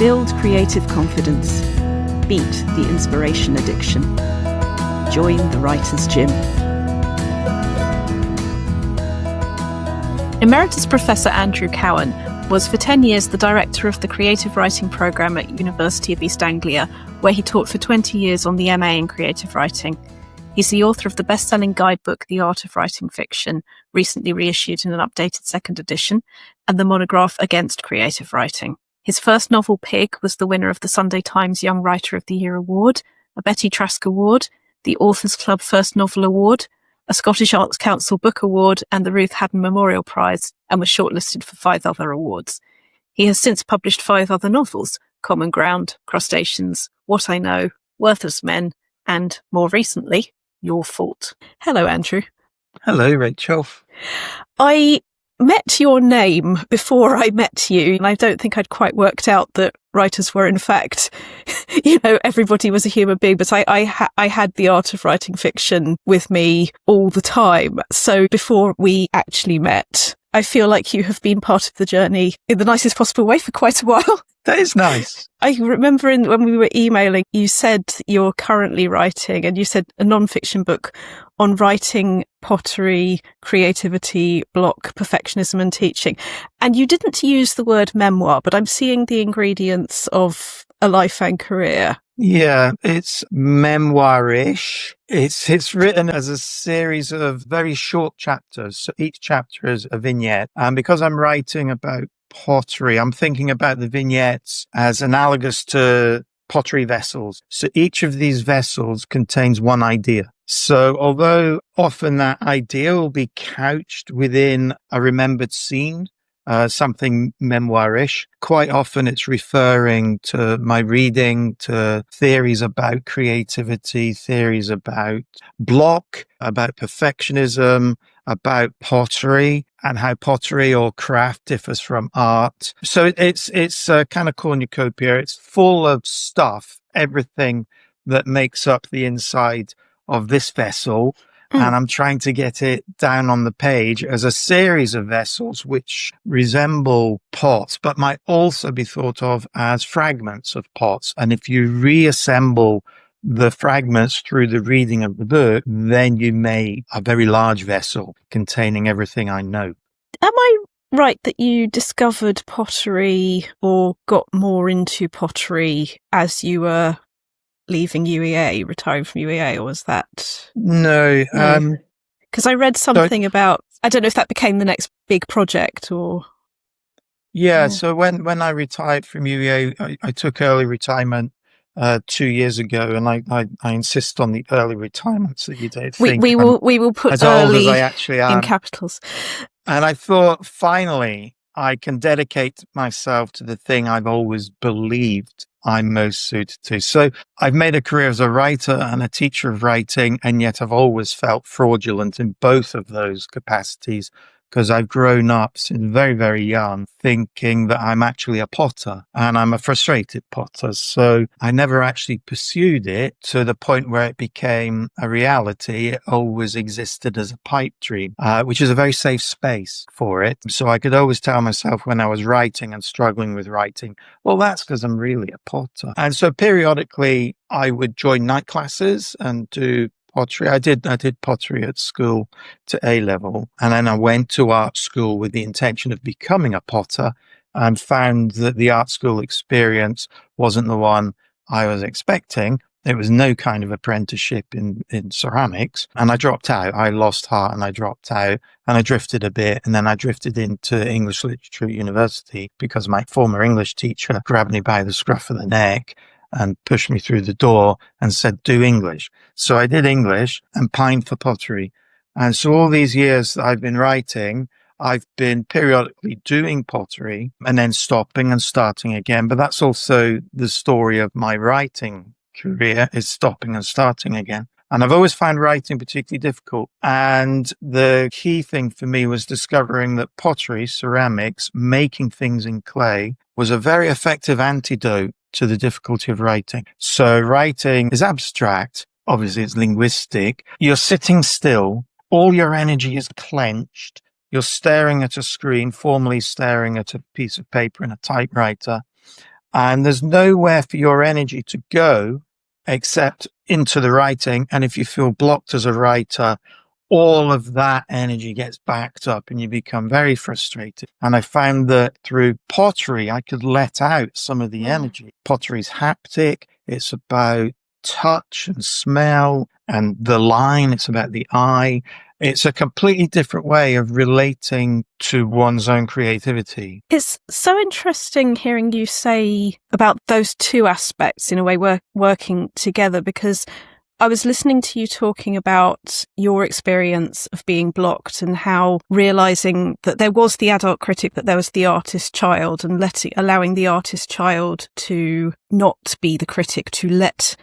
Build creative confidence. Beat the inspiration addiction. Join the Writer's Gym. Emeritus Professor Andrew Cowan was for 10 years the director of the creative writing programme at University of East Anglia, where he taught for 20 years on the MA in creative writing. He's the author of the best-selling guidebook, The Art of Writing Fiction, recently reissued in an updated second edition, and the monograph Against Creative Writing. His first novel, Pig, was the winner of the Sunday Times Young Writer of the Year Award, a Betty Trask Award, the Authors Club First Novel Award, a Scottish Arts Council Book Award, and the Ruth Haddon Memorial Prize, and was shortlisted for 5 other awards. He has since published 5 other novels: Common Ground, Crustaceans, What I Know, Worthless Men, and, more recently, Your Fault. Hello, Andrew. Hello, Rachel. I met your name before I met you, and I don't think I'd quite worked out that writers were, in fact, everybody was a human being, but I had The Art of Writing Fiction with me all the time. So before we actually met, I feel like you have been part of the journey in the nicest possible way for quite a while. That is nice. I remember when we were emailing, you said you're currently writing, and you said a non-fiction book on writing, pottery, creativity, block, perfectionism and teaching. And you didn't use the word memoir, but I'm seeing the ingredients of a life and career. Yeah, it's memoirish. It's written as a series of very short chapters. So each chapter is a vignette. And because I'm writing about pottery, I'm thinking about the vignettes as analogous to pottery vessels. So each of these vessels contains one idea. So although often that idea will be couched within a remembered scene, something memoirish, quite often it's referring to my reading, to theories about creativity, theories about block, about perfectionism, about pottery, and how pottery or craft differs from art. So it's a kind of cornucopia. It's full of stuff, everything that makes up the inside of this vessel. And I'm trying to get it down on the page as a series of vessels which resemble pots, but might also be thought of as fragments of pots. And if you reassemble the fragments through the reading of the book, then you make a very large vessel containing everything I know. Am I right that you discovered pottery or got more into pottery as you were leaving UEA, retiring from UEA, or was that? No. Because I read something about, I don't know if that became the next big project or... Yeah, so when I retired from UEA, I took early retirement 2 years ago, and I insist on the early retirement, so you don't think we will put as early old as I actually am. In capitals. And I thought, finally, I can dedicate myself to the thing I've always believed I'm most suited to. So I've made a career as a writer and a teacher of writing, and yet I've always felt fraudulent in both of those capacities, because I've grown up since very, very young thinking that I'm actually a potter, and I'm a frustrated potter. So I never actually pursued it to the point where it became a reality. It always existed as a pipe dream, which is a very safe space for it. So I could always tell myself when I was writing and struggling with writing, well, that's because I'm really a potter. And so periodically I would join night classes and do pottery. I did pottery at school to A level, and then I went to art school with the intention of becoming a potter, and found that the art school experience wasn't the one I was expecting. It was no kind of apprenticeship in ceramics, and I dropped out. I lost heart and I dropped out, and I drifted a bit, and then I drifted into English literature at university because my former English teacher grabbed me by the scruff of the neck and pushed me through the door and said, do English. So I did English and pined for pottery. And so all these years that I've been writing, I've been periodically doing pottery and then stopping and starting again. But that's also the story of my writing career, is stopping and starting again. And I've always found writing particularly difficult. And the key thing for me was discovering that pottery, ceramics, making things in clay was a very effective antidote to the difficulty of writing. So writing is abstract. Obviously, it's linguistic. You're sitting still. All your energy is clenched. You're staring at a screen, formally staring at a piece of paper in a typewriter. and there's nowhere for your energy to go except into the writing. And if you feel blocked as a writer, all of that energy gets backed up and you become very frustrated. And I found that through pottery, I could let out some of the energy. Pottery's haptic. It's about touch and smell and the line. It's about the eye. It's a completely different way of relating to one's own creativity. It's so interesting hearing you say about those two aspects in a way working together, because I was listening to you talking about your experience of being blocked and how realizing that there was the adult critic, that there was the artist child, and allowing the artist child to not be the critic, to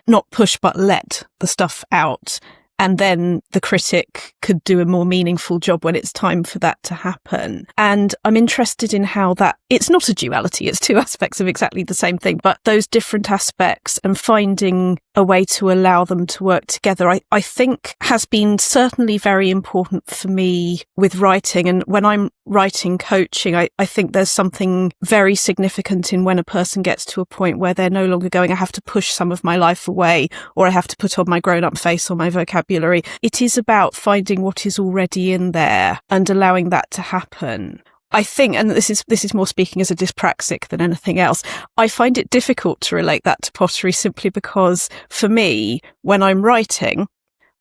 not push, but let the stuff out. And then the critic could do a more meaningful job when it's time for that to happen. And I'm interested in how it's not a duality, it's two aspects of exactly the same thing, but those different aspects and finding a way to allow them to work together, I think has been certainly very important for me with writing. And when I'm writing coaching, I think there's something very significant in when a person gets to a point where they're no longer going, I have to push some of my life away, or I have to put on my grown-up face or my vocabulary. It is about finding what is already in there and allowing that to happen. I think, and this is more speaking as a dyspraxic than anything else, I find it difficult to relate that to pottery simply because for me, when I'm writing,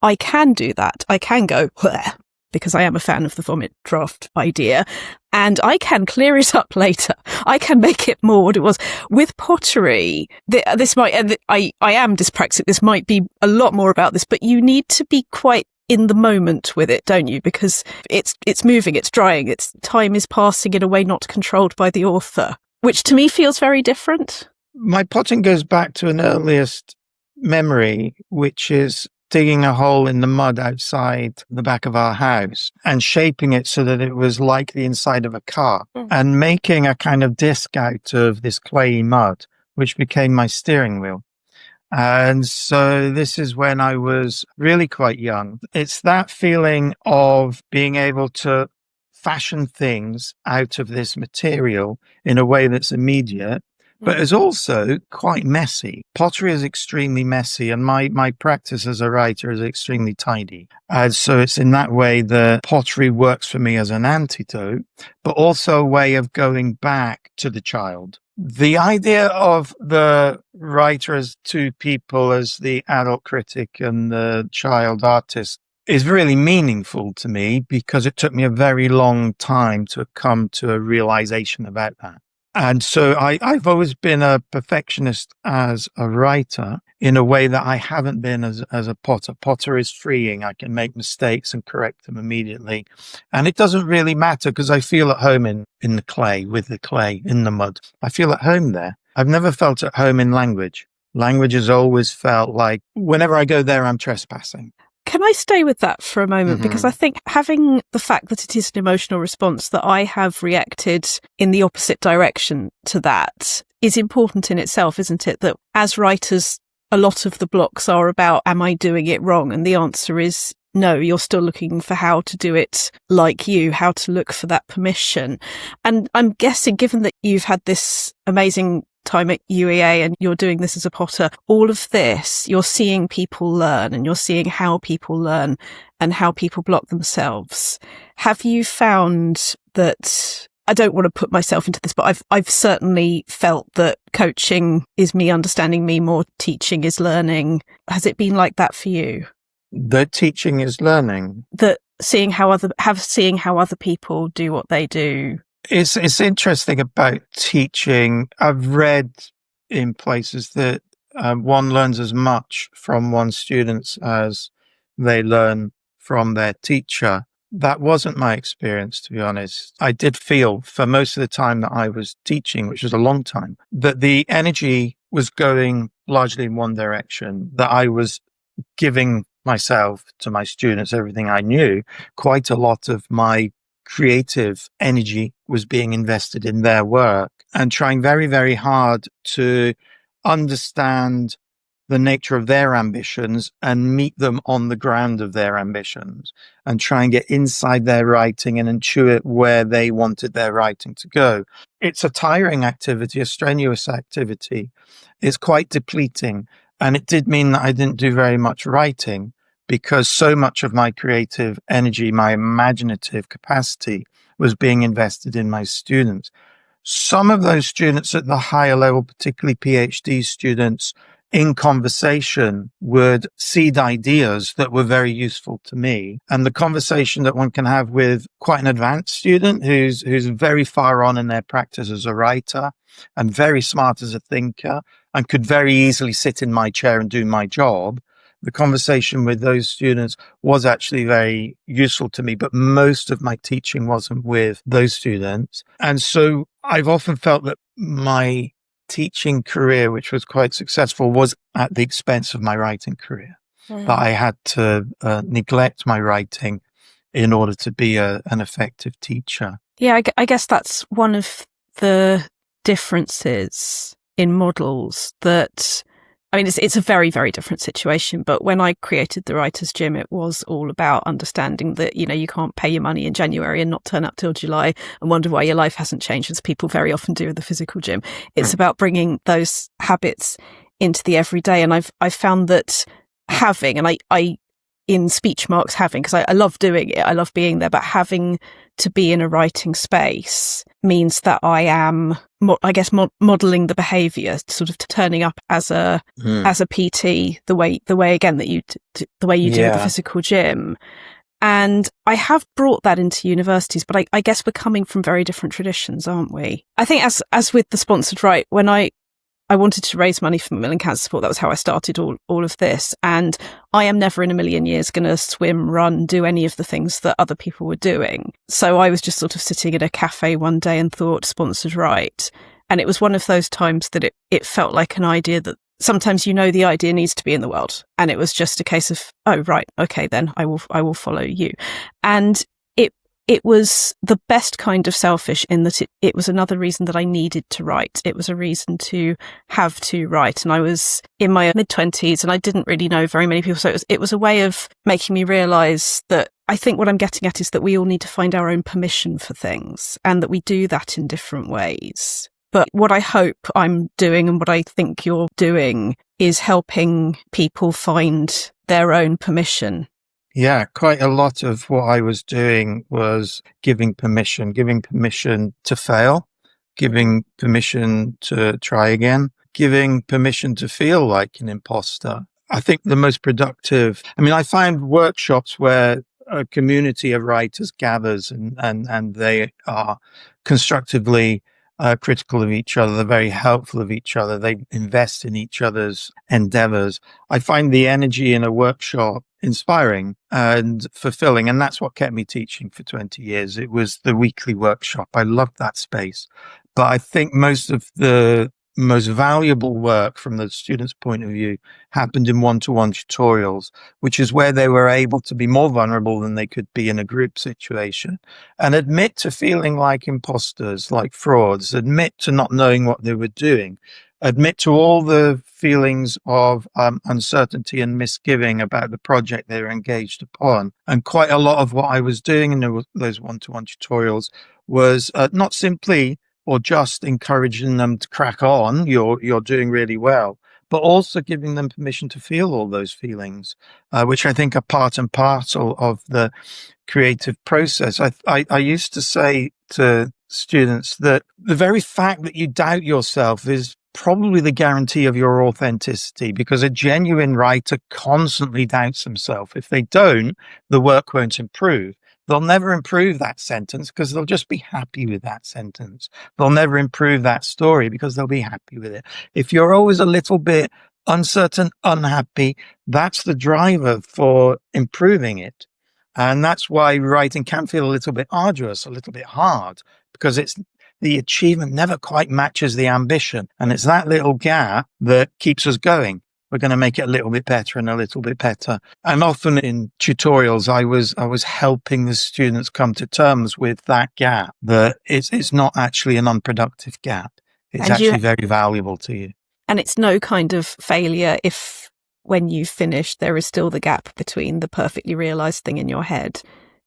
I can do that. I can go, bleh, because I am a fan of the vomit draft idea, and I can clear it up later. I can make it more what it was. With pottery, this might, and I am dyspraxic, this might be a lot more about this, but you need to be quite in the moment with it, don't you? Because it's moving, it's drying, time is passing in a way not controlled by the author, which to me feels very different. My potting goes back to an earliest memory, which is digging a hole in the mud outside the back of our house and shaping it so that it was like the inside of a car and making a kind of disc out of this clayey mud, which became my steering wheel. And so this is when I was really quite young. It's that feeling of being able to fashion things out of this material in a way that's immediate, but is also quite messy. Pottery is extremely messy, and my practice as a writer is extremely tidy. And so it's in that way that pottery works for me as an antidote, but also a way of going back to the child. The idea of the writer as two people, as the adult critic and the child artist, is really meaningful to me because it took me a very long time to come to a realization about that. And so I've always been a perfectionist as a writer in a way that I haven't been as a potter. Potter is freeing. I can make mistakes and correct them immediately. And it doesn't really matter because I feel at home in the clay, with the clay, in the mud. I feel at home there. I've never felt at home in language. Language has always felt like whenever I go there, I'm trespassing. Can I stay with that for a moment? Because I think having the fact that it is an emotional response, that I have reacted in the opposite direction to that, is important in itself, isn't it? That as writers, a lot of the blocks are about, am I doing it wrong? And the answer is no, you're still looking for how to do it like you, how to look for that permission. And I'm guessing, given that you've had this amazing time at UEA and you're doing this as a potter, all of this, you're seeing people learn and you're seeing how people learn and how people block themselves. Have you found that, I don't want to put myself into this, but I've certainly felt that coaching is me understanding me more, teaching is learning. Has it been like that for you? That teaching is learning. That seeing how other people do what they do. It's interesting about teaching. I've read in places that one learns as much from one's students as they learn from their teacher. That wasn't my experience, to be honest. I did feel for most of the time that I was teaching, which was a long time, that the energy was going largely in one direction, that I was giving myself to my students, everything I knew. Quite a lot of my creative energy was being invested in their work and trying very, very hard to understand the nature of their ambitions and meet them on the ground of their ambitions and try and get inside their writing and intuit where they wanted their writing to go. It's a tiring activity, a strenuous activity. It's quite depleting. And it did mean that I didn't do very much writing because so much of my creative energy, my imaginative capacity was being invested in my students. Some of those students at the higher level, particularly PhD students, in conversation would seed ideas that were very useful to me. And the conversation that one can have with quite an advanced student who's very far on in their practice as a writer and very smart as a thinker and could very easily sit in my chair and do my job. The conversation with those students was actually very useful to me, but most of my teaching wasn't with those students. And so I've often felt that my teaching career, which was quite successful, was at the expense of my writing career. That I had to neglect my writing in order to be an effective teacher. Yeah, I guess that's one of the differences in models that, I mean, it's a very, very different situation. But when I created the Writers' Gym, it was all about understanding that, you know, you can't pay your money in January and not turn up till July and wonder why your life hasn't changed, as people very often do with the physical gym. It's about bringing those habits into the everyday. And I've found that having, and I in speech marks having, because I love doing it, I love being there, but having to be in a writing space means that I am, I guess, modelling the behaviour, sort of turning up as a PT, the way again that you the way you do at the physical gym. And I have brought that into universities, but I guess we're coming from very different traditions, aren't we? I think as with the sponsored write, when I wanted to raise money for Macmillan Cancer Support, that was how I started all of this. And I am never in a million years going to swim, run, do any of the things that other people were doing. So I was just sort of sitting in a cafe one day and thought, sponsored write. And it was one of those times that it felt like an idea that sometimes, you know, the idea needs to be in the world. And it was just a case of, oh, right, okay, then I will follow you. And it was the best kind of selfish in that it was another reason that I needed to write. It was a reason to have to write. And I was in my mid-20s and I didn't really know very many people. So it was a way of making me realise that I think what I'm getting at is that we all need to find our own permission for things and that we do that in different ways. But what I hope I'm doing and what I think you're doing is helping people find their own permission. Yeah, quite a lot of what I was doing was giving permission to fail, giving permission to try again, giving permission to feel like an imposter. I think the most productive, I find workshops where a community of writers gathers and they are constructively critical of each other. They're very helpful of each other. They invest in each other's endeavors. I find the energy in a workshop inspiring and fulfilling. And that's what kept me teaching for 20 years. It was the weekly workshop. I loved that space. But I think most of the most valuable work from the student's point of view happened in one-to-one tutorials, which is where they were able to be more vulnerable than they could be in a group situation and admit to feeling like imposters, like frauds, admit to not knowing what they were doing, admit to all the feelings of uncertainty and misgiving about the project they were engaged upon. And quite a lot of what I was doing in those one-to-one tutorials was not simply or just encouraging them to crack on, you're doing really well, but also giving them permission to feel all those feelings, which I think are part and parcel of the creative process. I used to say to students that the very fact that you doubt yourself is probably the guarantee of your authenticity, because a genuine writer constantly doubts himself. If they don't, the work won't improve. They'll never improve that sentence because they'll just be happy with that sentence. They'll never improve that story because they'll be happy with it. If you're always a little bit uncertain, unhappy, that's the driver for improving it. And that's why writing can feel a little bit arduous, a little bit hard, because the achievement never quite matches the ambition. And it's that little gap that keeps us going. We're going to make it a little bit better and a little bit better. And often in tutorials, I was helping the students come to terms with that gap, that it's not actually an unproductive gap. It's actually very valuable to you. And it's no kind of failure if when you've finished, there is still the gap between the perfectly realised thing in your head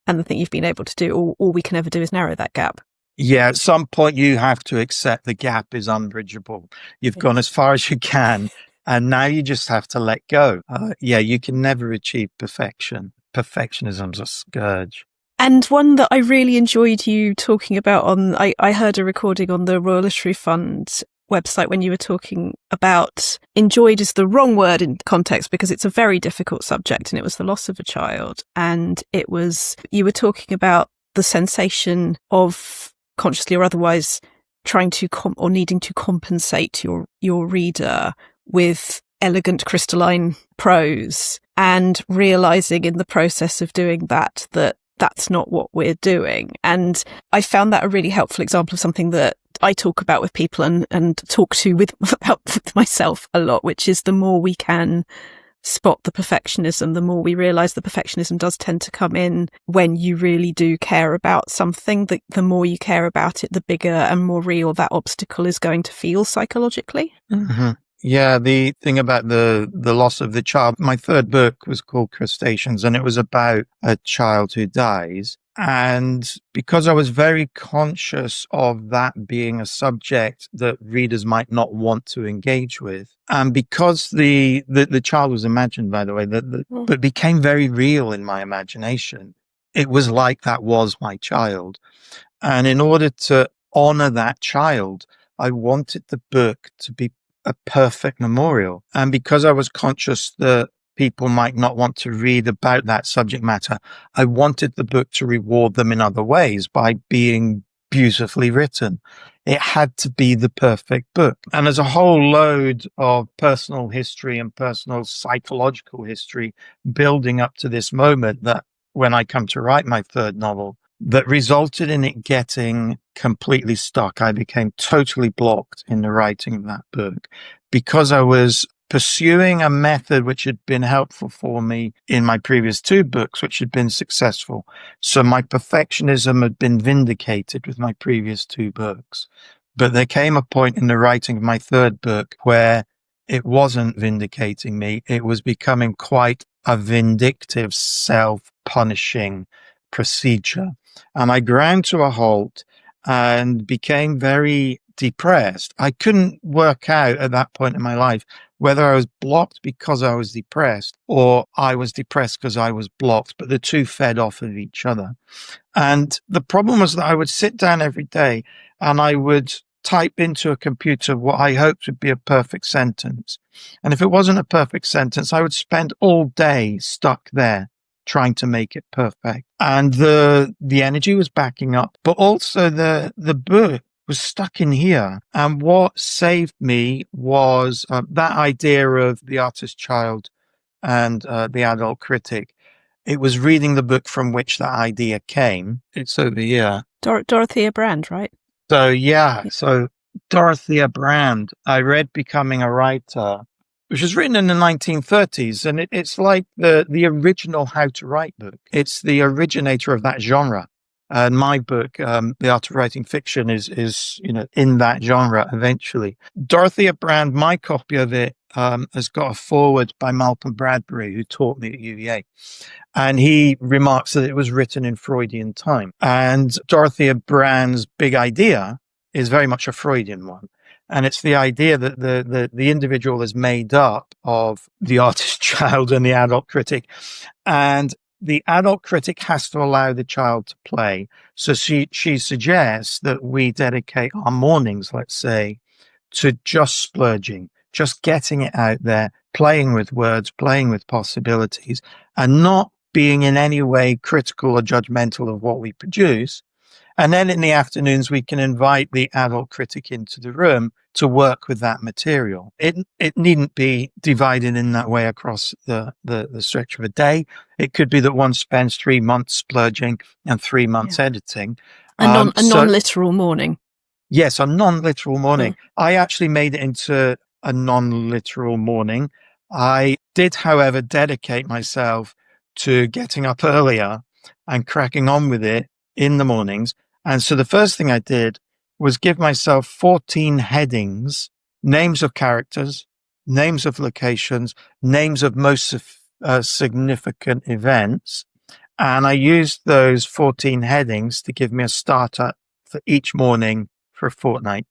and the thing you've been able to do. All we can ever do is narrow that gap. Yeah, at some point you have to accept the gap is unbridgeable. You've gone as far as you can, and now you just have to let go. You can never achieve perfection. Perfectionism's a scourge. And one that I really enjoyed you talking about I heard a recording on the Royal Literary Fund website when you were talking about, enjoyed is the wrong word in context because it's a very difficult subject, and it was the loss of a child. And you were talking about the sensation of consciously or otherwise trying to or needing to compensate your reader with elegant crystalline prose, and realizing in the process of doing that that's not what we're doing. And I found that a really helpful example of something that I talk about with people and talk to about myself a lot, which is the more we can spot the perfectionism, the more we realize the perfectionism does tend to come in when you really do care about something. The more you care about it, the bigger and more real that obstacle is going to feel psychologically. Mm-hmm. Yeah, the thing about the loss of the child, my third book was called Crustaceans, and it was about a child who dies. And because I was very conscious of that being a subject that readers might not want to engage with, and because the child was imagined, by the way, but became very real in my imagination. It was like that was my child. And in order to honor that child, I wanted the book to be a perfect memorial. And because I was conscious that people might not want to read about that subject matter, I wanted the book to reward them in other ways by being beautifully written. It had to be the perfect book. And there's a whole load of personal history and personal psychological history building up to this moment that when I come to write my third novel, that resulted in it getting completely stuck. I became totally blocked in the writing of that book because I was pursuing a method which had been helpful for me in my previous two books, which had been successful. So my perfectionism had been vindicated with my previous two books. But there came a point in the writing of my third book where it wasn't vindicating me. It was becoming quite a vindictive, self-punishing procedure. And I ground to a halt and became very depressed. I couldn't work out at that point in my life whether I was blocked because I was depressed or I was depressed because I was blocked, but the two fed off of each other. And the problem was that I would sit down every day and I would type into a computer what I hoped would be a perfect sentence. And if it wasn't a perfect sentence, I would spend all day stuck there trying to make it perfect. And the energy was backing up, but also the book was stuck in here. And what saved me was that idea of the artist child and the adult critic. It was reading the book from which that idea came. It's over here. Dorothea Brand, right? So Dorothea Brand, I read Becoming a Writer, which was written in the 1930s. And it's like the original How to Write book. It's the originator of that genre. And my book, The Art of Writing Fiction, is in that genre eventually. Dorothea Brand, my copy of it, has got a foreword by Malcolm Bradbury, who taught me at UVA. And he remarks that it was written in Freudian time. And Dorothea Brand's big idea is very much a Freudian one. And it's the idea that the individual is made up of the artist child and the adult critic. And the adult critic has to allow the child to play. So she suggests that we dedicate our mornings, let's say, to just splurging, just getting it out there, playing with words, playing with possibilities, and not being in any way critical or judgmental of what we produce. And then in the afternoons, we can invite the adult critic into the room to work with that material. It needn't be divided in that way across the stretch of a day. It could be that one spends 3 months splurging and 3 months editing. A non-literal morning. Yes, a non-literal morning. I actually made it into a non-literal morning. I did, however, dedicate myself to getting up earlier and cracking on with it in the mornings. And so the first thing I did was give myself 14 headings names of characters, names of locations, names of most significant events. And I used those 14 headings to give me a starter for each morning for a fortnight.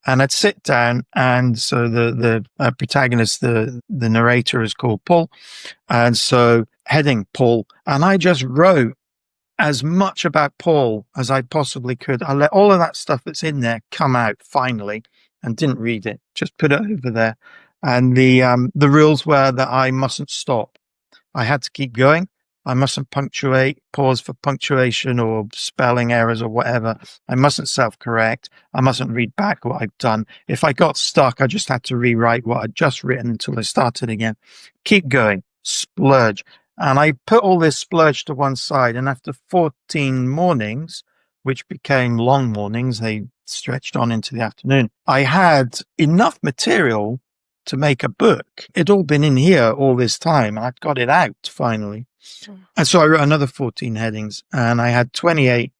And I'd sit down, and so the protagonist, the narrator, is called Paul. And so heading Paul, and I just wrote as much about Paul as I possibly could. I let all of that stuff that's in there come out finally, and didn't read it, just put it over there. And the rules were that I mustn't stop. I had to keep going. I mustn't punctuate, pause for punctuation or spelling errors or whatever. I mustn't self-correct. I mustn't read back what I've done. If I got stuck, I just had to rewrite what I'd just written until I started again. Keep going. Splurge. And I put all this splurge to one side. And after 14 mornings, which became long mornings, they stretched on into the afternoon, I had enough material to make a book. It'd all been in here all this time, and I'd got it out finally. And so I wrote another 14 headings, and I had 28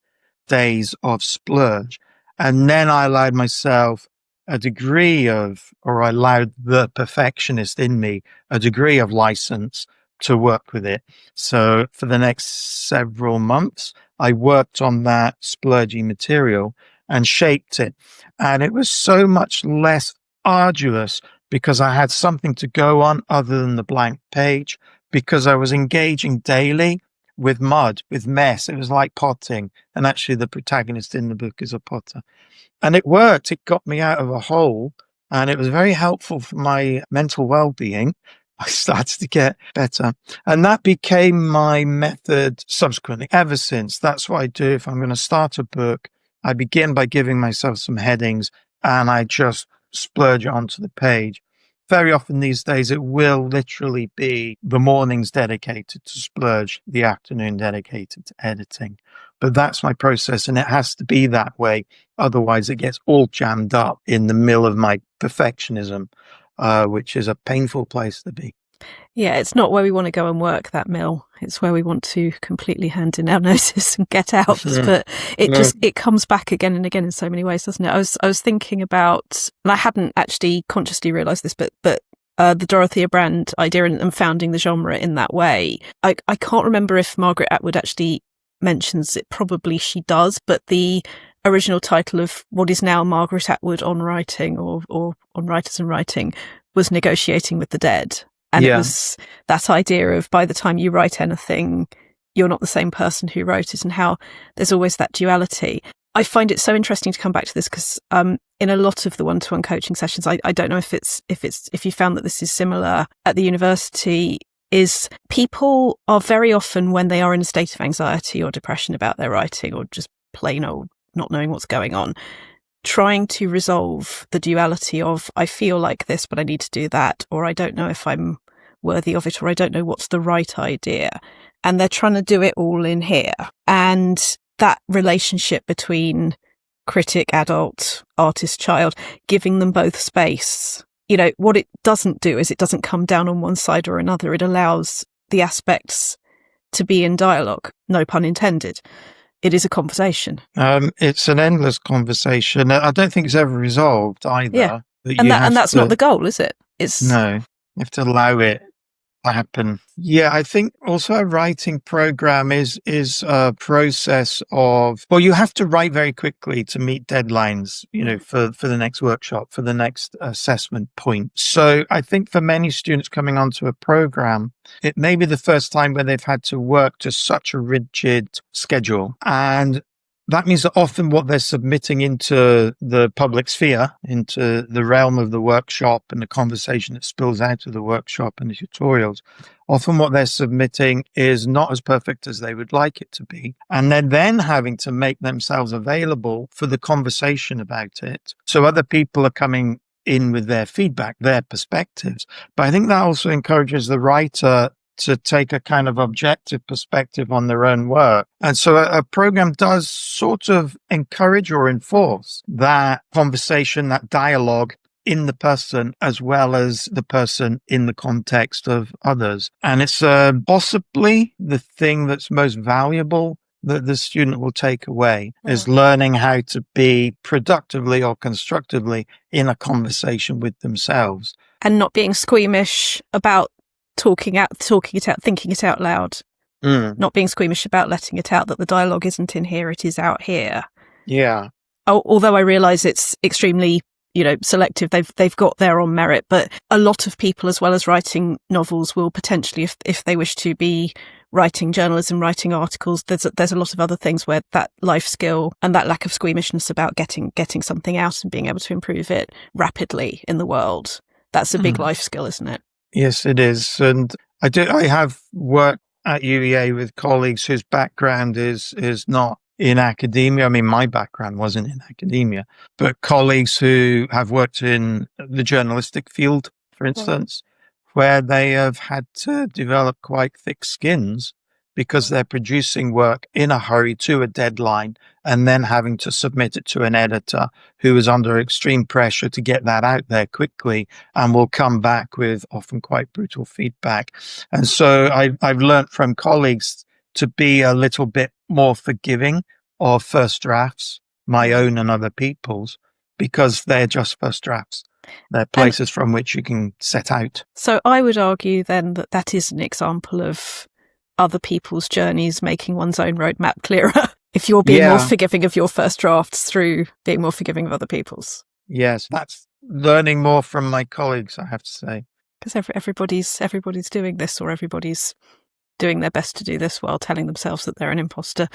days of splurge. And then I allowed myself a degree of, or I allowed the perfectionist in me, a degree of license to work with it. So for the next several months, I worked on that splurgy material and shaped it. And it was so much less arduous because I had something to go on other than the blank page, because I was engaging daily with mud, with mess. It was like potting. And actually the protagonist in the book is a potter. And it worked. It got me out of a hole, and it was very helpful for my mental well-being. I started to get better. And that became my method subsequently. Ever since, that's what I do. If I'm going to start a book, I begin by giving myself some headings, and I just splurge it onto the page. Very often these days, it will literally be the mornings dedicated to splurge, the afternoon dedicated to editing. But that's my process, and it has to be that way. Otherwise, it gets all jammed up in the mill of my perfectionism, which is a painful place to be. Yeah, it's not where we want to go and work, that mill. It's where we want to completely hand in our notice and get out. But it comes back again and again in so many ways, doesn't it? I was thinking about, and I hadn't actually consciously realised this, but the Dorothea Brand idea and founding the genre in that way. I can't remember if Margaret Atwood actually mentions it. Probably she does, but the original title of what is now Margaret Atwood on Writing or on Writers and Writing was Negotiating with the Dead. And It was that idea of by the time you write anything, you're not the same person who wrote it, and how there's always that duality. I find it so interesting to come back to this because in a lot of the one-to-one coaching sessions, I don't know if you found that this is similar at the university, is people are very often, when they are in a state of anxiety or depression about their writing or just plain old not knowing what's going on, trying to resolve the duality of I feel like this, but I need to do that, or I don't know if I'm worthy of it, or I don't know what's the right idea. And they're trying to do it all in here. And that relationship between critic, adult, artist, child, giving them both space. You know, what it doesn't do is it doesn't come down on one side or another. It allows the aspects to be in dialogue, no pun intended. It is a conversation. It's an endless conversation. I don't think it's ever resolved either. Yeah. And that's not the goal, is it? No, you have to allow it to happen. Yeah, I think also a writing program is a process of, well, you have to write very quickly to meet deadlines, you know, for the next workshop, for the next assessment point. So I think for many students coming onto a program, it may be the first time where they've had to work to such a rigid schedule. And that means that often what they're submitting into the public sphere, into the realm of the workshop and the conversation that spills out of the workshop and the tutorials, often what they're submitting is not as perfect as they would like it to be. And they're then having to make themselves available for the conversation about it. So other people are coming in with their feedback, their perspectives. But I think that also encourages the writer to take a kind of objective perspective on their own work. And so a program does sort of encourage or enforce that conversation, that dialogue in the person as well as the person in the context of others. And it's possibly the thing that's most valuable that the student will take away is learning how to be productively or constructively in a conversation with themselves. And not being squeamish about talking it out, thinking it out loud. Not being squeamish about letting it out, that the dialogue isn't in here, it is out here. Yeah. Although I realise it's extremely, selective. They've got their own merit, but a lot of people, as well as writing novels, will potentially, if they wish to be writing journalism, writing articles, there's a lot of other things where that life skill and that lack of squeamishness about getting something out and being able to improve it rapidly in the world, that's a big life skill, isn't it? Yes, it is. And I have worked at UEA with colleagues whose background is not in academia. I mean, my background wasn't in academia, but colleagues who have worked in the journalistic field, for instance, where they have had to develop quite thick skins because they're producing work in a hurry to a deadline and then having to submit it to an editor who is under extreme pressure to get that out there quickly and will come back with often quite brutal feedback. And so I've learned from colleagues to be a little bit more forgiving of first drafts, my own and other people's, because they're just first drafts. They're places from which you can set out. So I would argue then that is an example of other people's journeys making one's own roadmap clearer. If you're being more forgiving of your first drafts through being more forgiving of other people's. Yes, that's learning more from my colleagues, I have to say. Because everybody's doing this, or everybody's doing their best to do this while telling themselves that they're an imposter.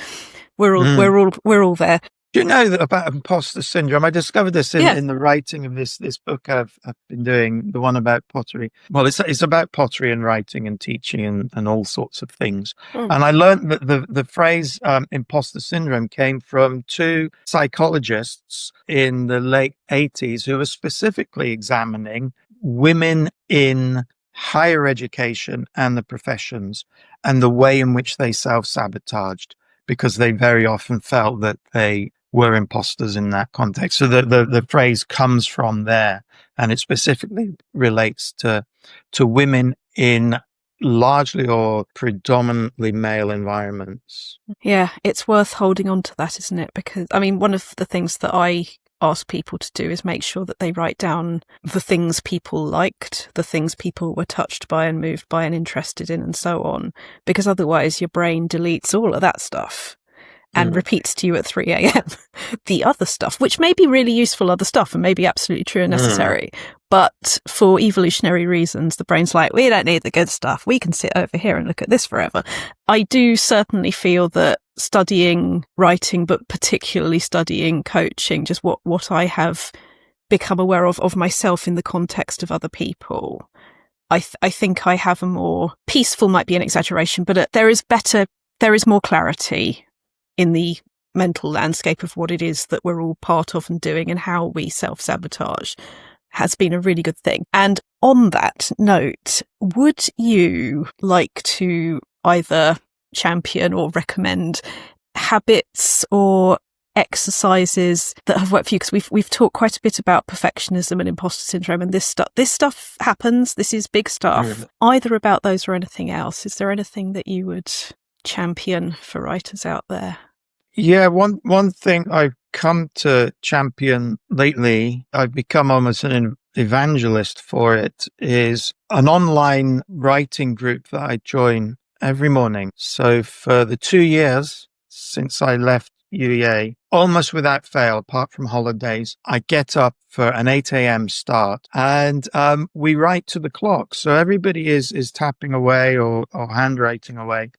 We're all there. Do you know that about imposter syndrome? I discovered this in the writing of this book I've been doing, the one about pottery. Well, it's about pottery and writing and teaching and all sorts of things. And I learned that the phrase imposter syndrome came from two psychologists in the late 80s who were specifically examining women in higher education and the professions and the way in which they self-sabotaged, because they very often felt that they were imposters in that context. So the phrase comes from there, and it specifically relates to women in largely or predominantly male environments. Yeah, it's worth holding on to that, isn't it? Because, I mean, one of the things that I ask people to do is make sure that they write down the things people liked, the things people were touched by and moved by and interested in, and so on, because otherwise your brain deletes all of that stuff and repeats to you at 3 a.m. the other stuff, which may be really useful other stuff and may be absolutely true and necessary. But for evolutionary reasons, the brain's like, we don't need the good stuff. We can sit over here and look at this forever. I do certainly feel that studying writing, but particularly studying coaching, just what I have become aware of myself in the context of other people, I think I have a more peaceful, might be an exaggeration, but there is more clarity in the mental landscape of what it is that we're all part of and doing, and how we self-sabotage has been a really good thing. And on that note, would you like to either champion or recommend habits or exercises that have worked for you? Because we've talked quite a bit about perfectionism and imposter syndrome, and this stuff happens. This is big stuff. Either about those or anything else. Is there anything that you would champion for writers out there? Yeah, one thing I've come to champion lately, I've become almost an evangelist for it, is an online writing group that I join every morning. So for the 2 years since I left UEA, almost without fail, apart from holidays, I get up for an 8 a.m. start, and we write to the clock. So everybody is tapping away or handwriting away,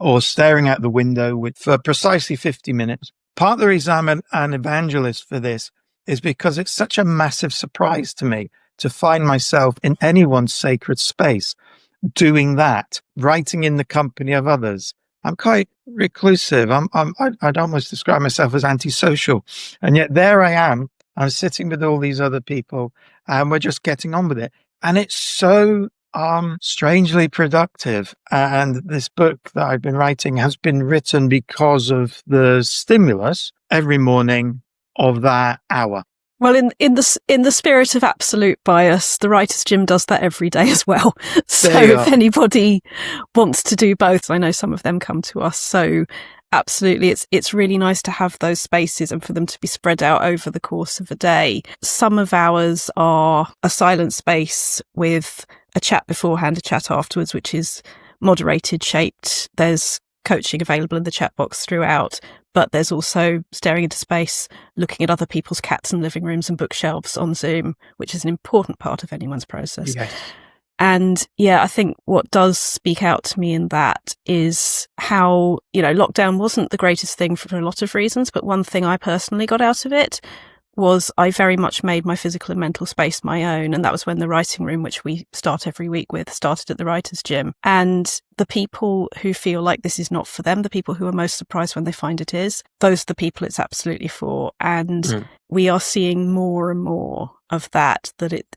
or staring out the window for precisely 50 minutes. Part of the reason I'm an evangelist for this is because it's such a massive surprise to me to find myself in anyone's sacred space doing that, writing in the company of others. I'm quite reclusive. I'd almost describe myself as antisocial. And yet there I am. I'm sitting with all these other people and we're just getting on with it. And it's so strangely productive. And this book that I've been writing has been written because of the stimulus every morning of that hour. Well, in the spirit of absolute bias, the Writer's Gym does that every day as well. So if anybody wants to do both, I know some of them come to us. So Absolutely. It's really nice to have those spaces and for them to be spread out over the course of a day. Some of ours are a silent space with a chat beforehand, a chat afterwards, which is moderated, shaped. There's coaching available in the chat box throughout, but there's also staring into space, looking at other people's cats and living rooms and bookshelves on Zoom, which is an important part of anyone's process. Yes. And yeah, I think what does speak out to me in that is how, lockdown wasn't the greatest thing for a lot of reasons, but one thing I personally got out of it was I very much made my physical and mental space my own. And that was when the writing room, which we start every week with, started at the Writers' Gym. And the people who feel like this is not for them, the people who are most surprised when they find it is, those are the people it's absolutely for. And we are seeing more and more of that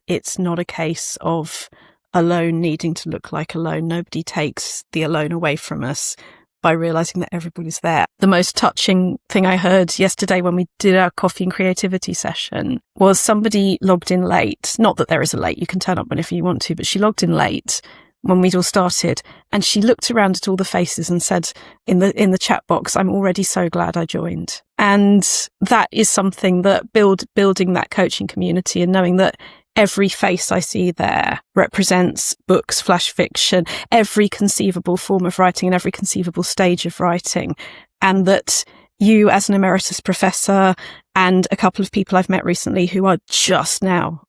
it's not a case of alone needing to look like alone. Nobody takes the alone away from us by realizing that everybody's there. The most touching thing I heard yesterday when we did our coffee and creativity session was somebody logged in late. Not that there is a late, you can turn up whenever you want to, but she logged in late when we'd all started, and she looked around at all the faces and said in the chat box, "I'm already so glad I joined." And that is something that building that coaching community and knowing that every face I see there represents books, flash fiction, every conceivable form of writing and every conceivable stage of writing. And that you as an emeritus professor and a couple of people I've met recently who are just now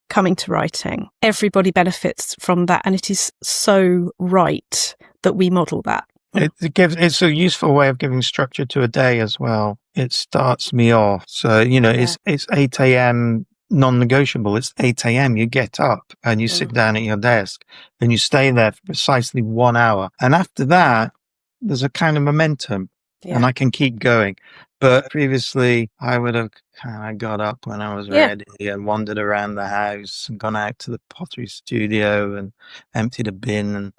coming to writing, everybody benefits from that. And it is so right that we model that. It's a useful way of giving structure to a day as well. It starts me off. So, it's 8 a.m. non-negotiable. It's 8 a.m. You get up and you sit down at your desk and you stay there for precisely 1 hour. And after that, there's a kind of momentum and I can keep going. But previously I would have kind of got up when I was ready and wandered around the house and gone out to the pottery studio and emptied a bin and,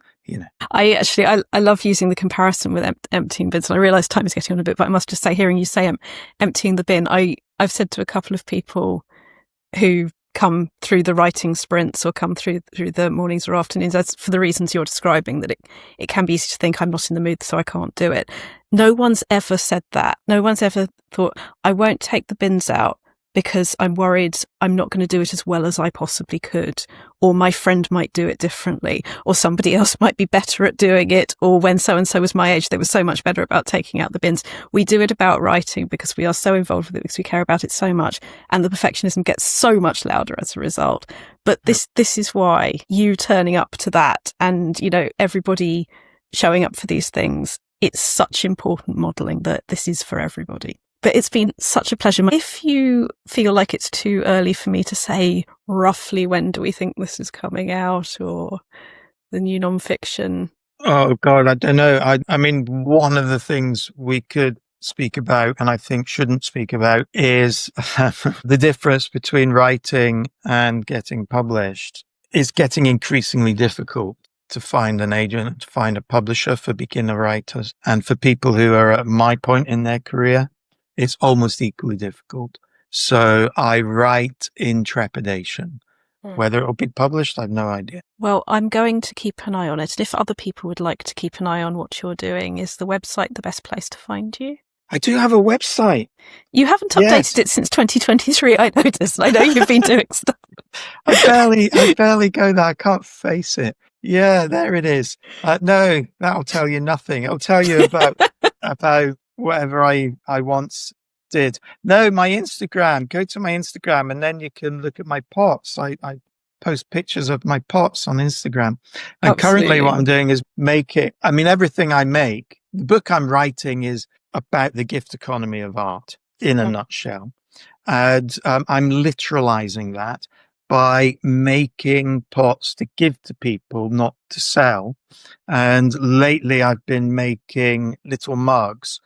I love using the comparison with emptying bins. And I realise time is getting on a bit, but I must just say, hearing you say emptying the bin, I've said to a couple of people who come through the writing sprints or come through the mornings or afternoons, as for the reasons you're describing, that it can be easy to think I'm not in the mood, so I can't do it. No one's ever said that. No one's ever thought, I won't take the bins out because I'm worried I'm not going to do it as well as I possibly could, or my friend might do it differently, or somebody else might be better at doing it, or when so-and-so was my age, they were so much better about taking out the bins. We do it about writing because we are so involved with it, because we care about it so much, and the perfectionism gets so much louder as a result. But this is why you turning up to that and, everybody showing up for these things, it's such important modelling that this is for everybody. But it's been such a pleasure. If you feel like it's too early for me to say roughly when do we think this is coming out, or the new non-fiction? Oh, God, I don't know. I mean, one of the things we could speak about, and I think shouldn't speak about, is the difference between writing and getting published. It's getting increasingly difficult to find an agent, to find a publisher for beginner writers. And for people who are at my point in their career, it's almost equally difficult. So I write in trepidation. Whether it'll be published, I've no idea. Well, I'm going to keep an eye on it. And if other people would like to keep an eye on what you're doing, is the website the best place to find you? I do have a website. You haven't updated it since 2023, I noticed. I know you've been doing stuff. I barely go there. I can't face it. Yeah, there it is. No, that'll tell you nothing. It'll tell you about whatever I once did. No, my Instagram. Go to my Instagram and then you can look at my pots. I post pictures of my pots on Instagram. And currently what I'm doing is everything I make, the book I'm writing is about the gift economy of art in a nutshell. And I'm literalizing that by making pots to give to people, not to sell. And lately I've been making little mugs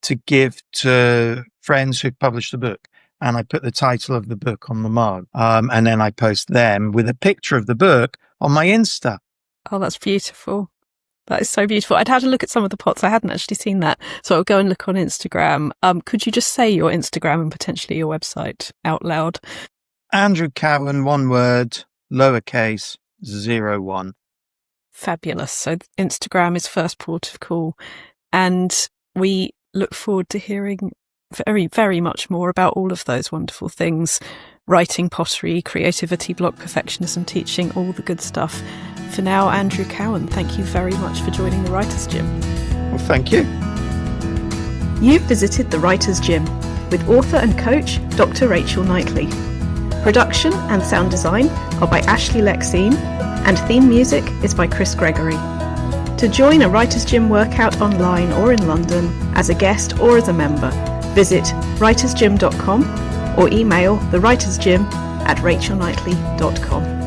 to give to friends who've published the book. And I put the title of the book on the mug. And then I post them with a picture of the book on my Insta. Oh, that's beautiful. That is so beautiful. I'd had a look at some of the pots. I hadn't actually seen that. So I'll go and look on Instagram. Could you just say your Instagram and potentially your website out loud? Andrew Cowan, one word, lowercase, 01. Fabulous. So Instagram is first port of call. And We look forward to hearing very, very much more about all of those wonderful things: writing, pottery, creativity, block perfectionism, teaching, all the good stuff. For now, Andrew Cowan, thank you very much for joining the Writers' Gym. Well, thank you. You've visited the Writers' Gym with author and coach Dr. Rachel Knightley. Production and sound design are by Ashley Lexine, and theme music is by Chris Gregory. To join a Writers' Gym workout online or in London, as a guest or as a member, visit writersgym.com or email thewritersgym@rachelknightley.com.